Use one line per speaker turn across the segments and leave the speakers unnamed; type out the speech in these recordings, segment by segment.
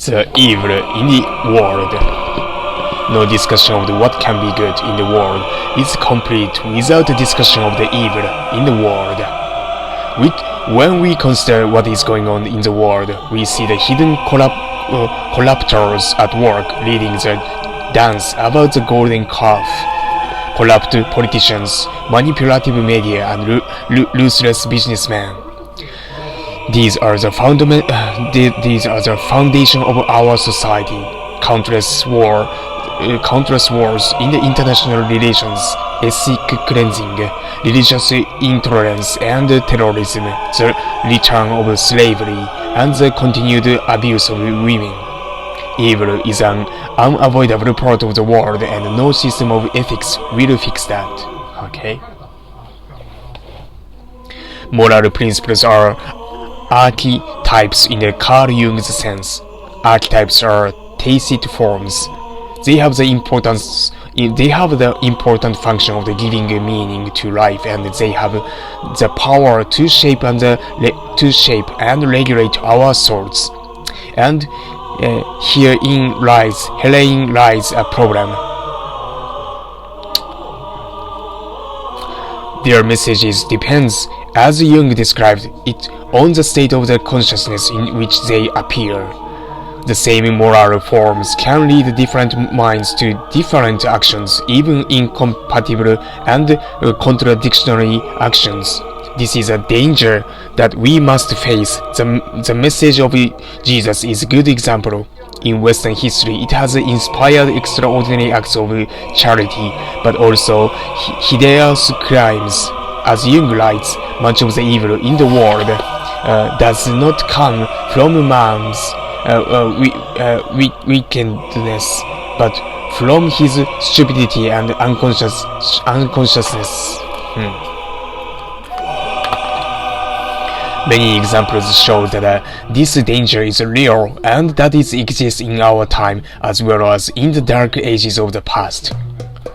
the evil in the world. No discussion of what can be good in the world is complete without a discussion of the evil in the world. When we consider what is going on in the world, we see the hidden corruptors at work leading the dance about the golden calf, corrupt politicians, manipulative media, and ruthless businessmen. These are the foundation of our society. Countless wars in the international relations, ethnic cleansing, religious intolerance and terrorism, the return of slavery, and the continued abuse of women. Evil is an unavoidable part of the world, and no system of ethics will fix that. Okay? Moral principles are archetypes in the Carl Jung's sense. Archetypes are tacit forms. They have the important function of giving a meaning to life, and they have the power to shape and regulate our thoughts. And herein lies a problem. Their messages depends, as Jung described it, on the state of the consciousness in which they appear. The same moral forms can lead different minds to different actions, even incompatible and contradictory actions. This is a danger that we must face. The message of Jesus is a good example. In Western history, it has inspired extraordinary acts of charity, but also hideous crimes. As Jung writes, much of the evil in the world does not come from man's wickedness, but from his stupidity and unconsciousness. Many examples show that this danger is real and that it exists in our time as well as in the dark ages of the past.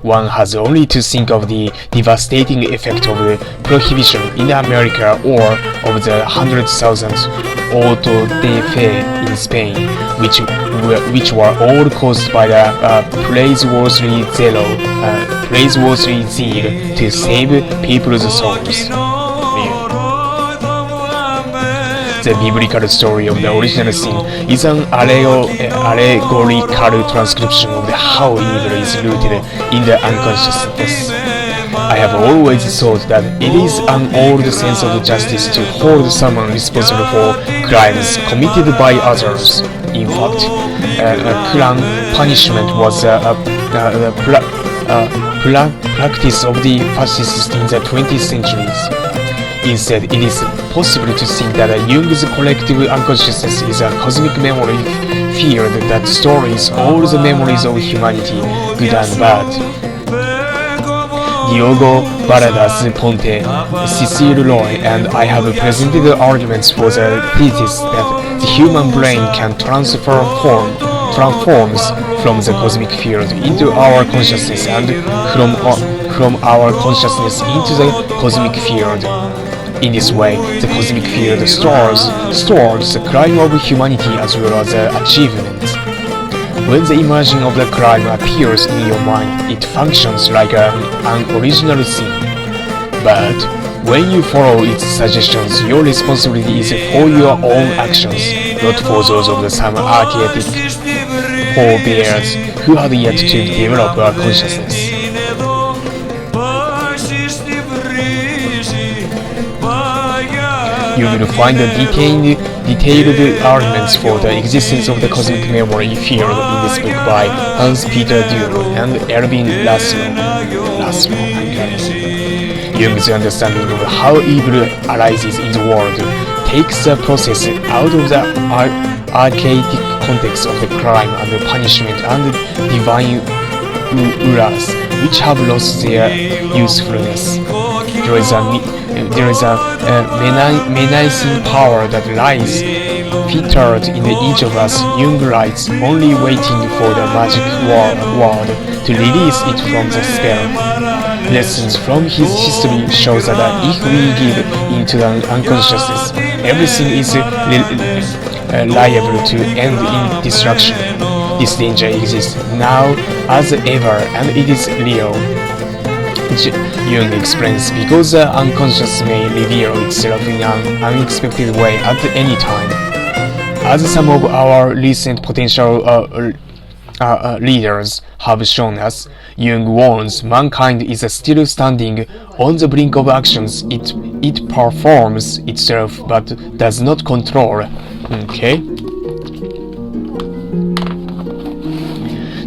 One has only to think of the devastating effect of the prohibition in America or of the 100,000 auto de fe in Spain, which were all caused by the praiseworthy zeal to save people's souls. The biblical story of the original sin is an allegorical transcription of how evil is rooted in the unconsciousness. I have always thought that it is an old sense of justice to hold someone responsible for crimes committed by others. In fact, clan punishment was a practice of the fascists in the 20th centuries. Instead, it is possible to think that Jung's collective unconsciousness is a cosmic memory field that stores all the memories of humanity, good and bad. Diogo Barradas Ponte, Cecile Roy, and I have presented arguments for the thesis that the human brain can transforms from the cosmic field into our consciousness and from our consciousness into the cosmic field. In this way, the cosmic field stores the crime of humanity as well as the achievement. When the imaging of the crime appears in your mind, it functions like an original sin. But when you follow its suggestions, your responsibility is for your own actions, not for those of some archaic forebears who had yet to develop a consciousness. You will find detailed arguments for the existence of the cosmic memory field in this book by Hans-Peter Dürr and Erwin Laszlo. Jung's understanding of how evil arises in the world takes the process out of the archaic context of the crime and the punishment and divine rulers, which have lost their usefulness. There is a menacing power that lies featured in each of us. Jung writes, only waiting for the magic word to release it from the spell. Lessons from his history show that if we give into the unconsciousness, everything is liable to end in destruction. This danger exists now as ever, and it is real. Jung explains, because the unconscious may reveal itself in an unexpected way at any time. As some of our recent potential leaders have shown us, Jung warns mankind is still standing on the brink of actions. It performs itself but does not control. Okay?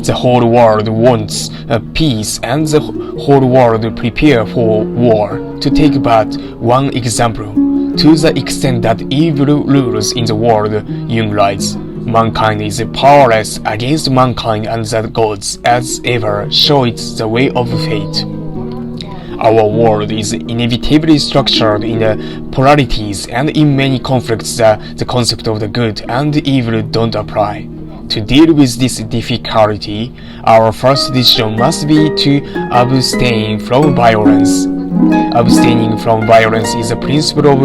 The whole world wants peace, and the whole world prepare for war. To take but one example, to the extent that evil rules in the world, Jung writes, mankind is powerless against mankind, and the gods, as ever, show it the way of fate. Our world is inevitably structured in the polarities, and in many conflicts the concept of the good and the evil don't apply. To deal with this difficulty, our first decision must be to abstain from violence. Abstaining from violence is a principle of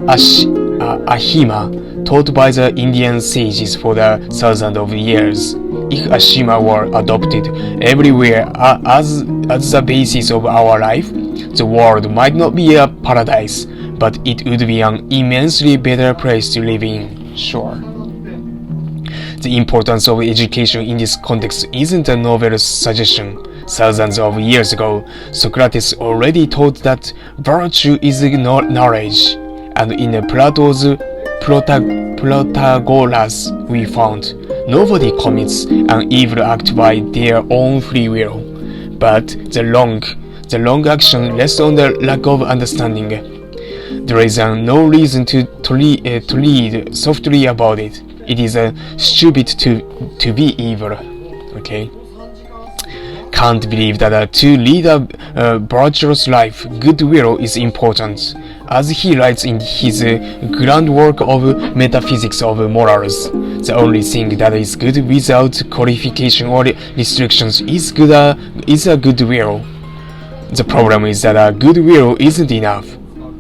ahima, taught by the Indian sages for the thousands of years. If ahima were adopted everywhere as the basis of our life, the world might not be a paradise, but it would be an immensely better place to live in. Sure. The importance of education in this context isn't a novel suggestion. Thousands of years ago, Socrates already taught that virtue is knowledge, and in Plato's Protagoras we found, nobody commits an evil act by their own free will, but the wrong action rests on the lack of understanding. There is no reason to read softly about it. It is stupid to be evil. Okay? Can't believe that to lead a virtuous life, goodwill is important. As he writes in his groundwork of metaphysics of morals, the only thing that is good without qualification or restrictions is a goodwill. The problem is that goodwill isn't enough.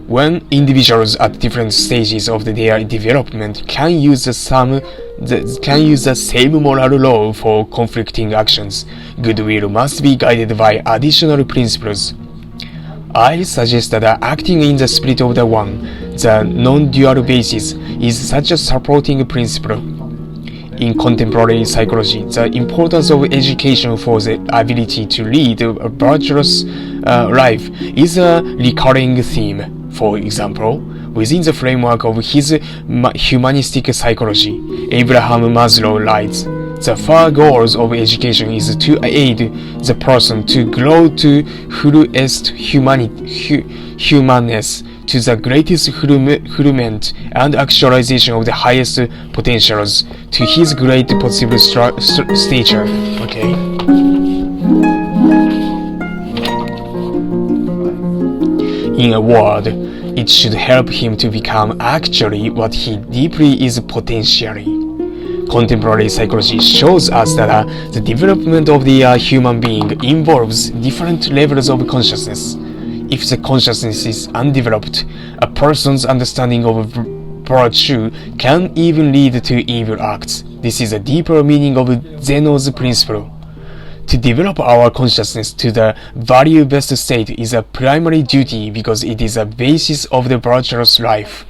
When individuals at different stages of their development can use the same moral law for conflicting actions, goodwill must be guided by additional principles. I suggest that acting in the spirit of the one, the non-dual basis, is such a supporting principle. In contemporary psychology, the importance of education for the ability to lead a virtuous life is a recurring theme. For example, within the framework of his humanistic psychology, Abraham Maslow writes, the far goals of education is to aid the person to grow to fullest humanness, to the greatest fulfillment and actualization of the highest potentials, to his great possible stature. Okay. In a word, it should help him to become actually what he deeply is potentially. Contemporary psychology shows us that the development of the human being involves different levels of consciousness. If the consciousness is undeveloped, a person's understanding of virtue can even lead to evil acts. This is a deeper meaning of Zeno's principle. To develop our consciousness to the value-based state is a primary duty because it is a basis of the virtuous life.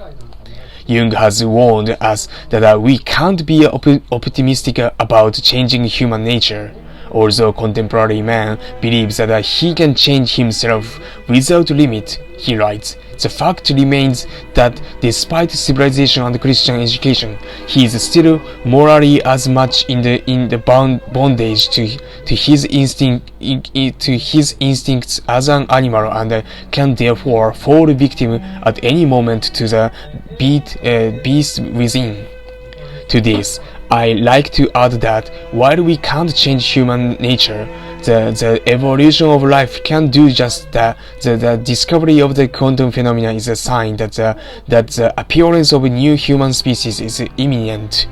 Jung has warned us that we can't be optimistic about changing human nature. Although contemporary man believes that he can change himself without limit, he writes, the fact remains that despite civilization and Christian education, he is still morally as much in the bondage to his instincts as an animal, and can therefore fall victim at any moment to the beast within. To this, I like to add that while we can't change human nature, the evolution of life can do just that. The discovery of the quantum phenomena is a sign that the appearance of a new human species is imminent.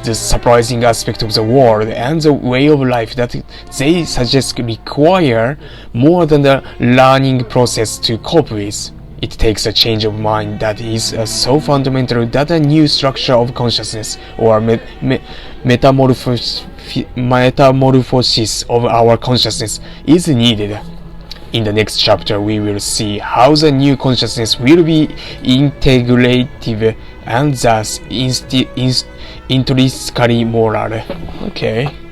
The surprising aspect of the world and the way of life that they suggest require more than the learning process to cope with. It takes a change of mind that is so fundamental that a new structure of consciousness or metamorphosis of our consciousness is needed. In the next chapter, we will see how the new consciousness will be integrative and thus intrinsically moral. Okay.